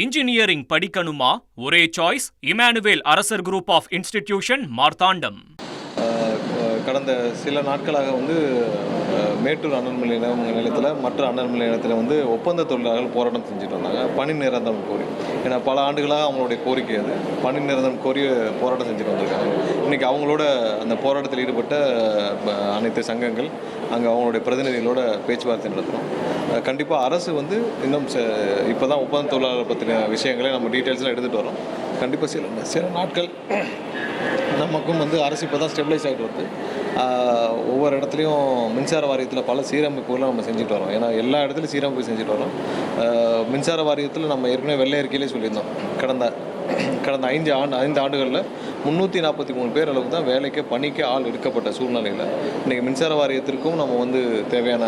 Engineering படிக்கணுமா? ஒரே choice Emmanuel அரசர் குரூப் ஆஃப் இன்ஸ்டிடியூஷன் மார்த்தாண்டம். கடந்த சில நாட்களாக மேட்டூர் அனல் மின் நிலையத்தில் மற்ற அனல் மின் நிலையத்தில் ஒப்பந்த தொழிலாளர்கள் போராட்டம் செஞ்சுட்டு வந்தாங்க, பணி நிரந்தரம் கோரி. ஏன்னா பல ஆண்டுகளாக அவங்களுடைய கோரிக்கை அது, பணி நிரந்தரம் கோரி போராட்டம் செஞ்சுட்டு வந்திருக்காங்க. இன்றைக்கி அவங்களோட அந்த போராட்டத்தில் ஈடுபட்ட அனைத்து சங்கங்கள் அங்கே அவங்களுடைய பிரதிநிதிகளோட பேச்சுவார்த்தை நடத்துகிறோம். கண்டிப்பாக அரசு இன்னும் இப்போ தான் ஒப்பந்த தொழிலாளர் பற்றின விஷயங்களை நம்ம டீட்டெயில்ஸ்லாம் எடுத்துகிட்டு வரோம். கண்டிப்பாக சில நாட்கள் நமக்கும் அரசு இப்போ தான் ஸ்டெபிலைஸ் ஆகிட்டு வருது. ஒவ்வொரு இடத்துலையும் மின்சார வாரியத்தில் பல சீரமைப்புகளை நம்ம செஞ்சுட்டு வரோம். ஏன்னா எல்லா இடத்துலையும் சீரமைப்பு செஞ்சுட்டு வரோம். மின்சார வாரியத்தில் நம்ம ஏற்கனவே வெள்ளை அறிக்கையிலே சொல்லியிருந்தோம், கடந்த 5 ஆண்டுகளில் 343 பேர் அளவுக்கு தான் வேலைக்கு பணிக்கு ஆள் எடுக்கப்பட்ட சூழ்நிலையில் இன்றைக்கி மின்சார வாரியத்திற்கும் நம்ம தேவையான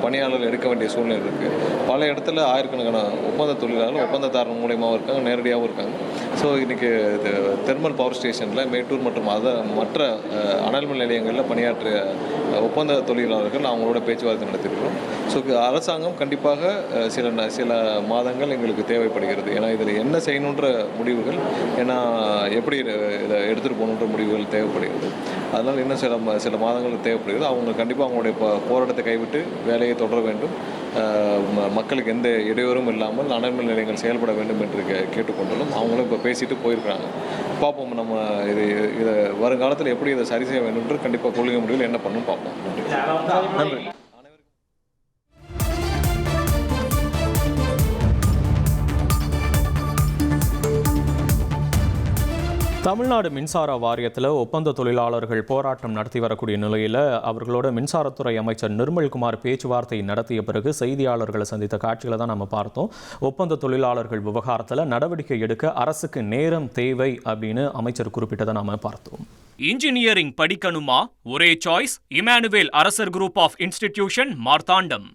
பணியாளர்கள் எடுக்க வேண்டிய சூழ்நிலை இருக்குது. பல இடத்துல ஆயிரக்கணக்கான ஒப்பந்த தொழிலாளர்கள் ஒப்பந்ததாரர் மூலயமாவும் இருக்காங்க, நேரடியாகவும் இருக்காங்க. ஸோ இன்றைக்கி தெர்மல் பவர் ஸ்டேஷனில் மேட்டூர் மற்றும் மற்ற அனல் மின் நிலையங்களில் பணியாற்றிய ஒப்பந்த தொழிலாளர்கள் அவங்களோட பேச்சுவார்த்தை நடத்திருக்கிறோம். ஸோ அரசாங்கம் கண்டிப்பாக சில மாதங்கள் எங்களுக்கு தேவைப்படுகிறது. ஏன்னா இதில் என்ன செய்யணுன்ற முடிவுகள், ஏன்னா எப்படி இதை எடுத்துகிட்டு போகணுன்ற முடிவுகள் தேவைப்படுகிறது. அதனால் இன்னும் சில மாதங்கள் தேவைப்படுகிறது. அவங்க கண்டிப்பாக அவங்களுடைய போராட்டத்தை கைவிட்டு வேலையை தொடர வேண்டும். மக்களுக்கு எந்த இடையூறும் இல்லாமல் அனல் மின் நிலையங்கள் செயல்பட வேண்டும் என்று கேட்டுக்கொண்டாலும் அவங்களும் இப்போ பேசிட்டு போயிருக்கிறாங்க. பார்ப்போம், நம்ம இதை வருங்காலத்தில் எப்படி இதை சரி செய்ய வேண்டும் என்று கண்டிப்பாக கொள்கை முடிவில் என்ன பண்ணணும் பார்ப்போம். நன்றி. தமிழ்நாடு மின்சார வாரியத்தில் ஒப்பந்த தொழிலாளர்கள் போராட்டம் நடத்தி வரக்கூடிய நிலையில் அவர்களோட மின்சாரத்துறை அமைச்சர் நிர்மல்குமார் பேச்சுவார்த்தை நடத்திய பிறகு செய்தியாளர்களை சந்தித்த காட்சிகளை தான் நம்ம பார்த்தோம். ஒப்பந்த தொழிலாளர்கள் விவகாரத்தில் நடவடிக்கை எடுக்க அரசுக்கு நேரம் தேவை அப்படின்னு அமைச்சர் குறிப்பிட்டதை நாம பார்த்தோம். இன்ஜினியரிங் படிக்கணுமா? ஒரே சாய்ஸ் இமானுவேல் அரசர் குரூப் ஆஃப் இன்ஸ்டிடியூஷன் மார்த்தாண்டம்.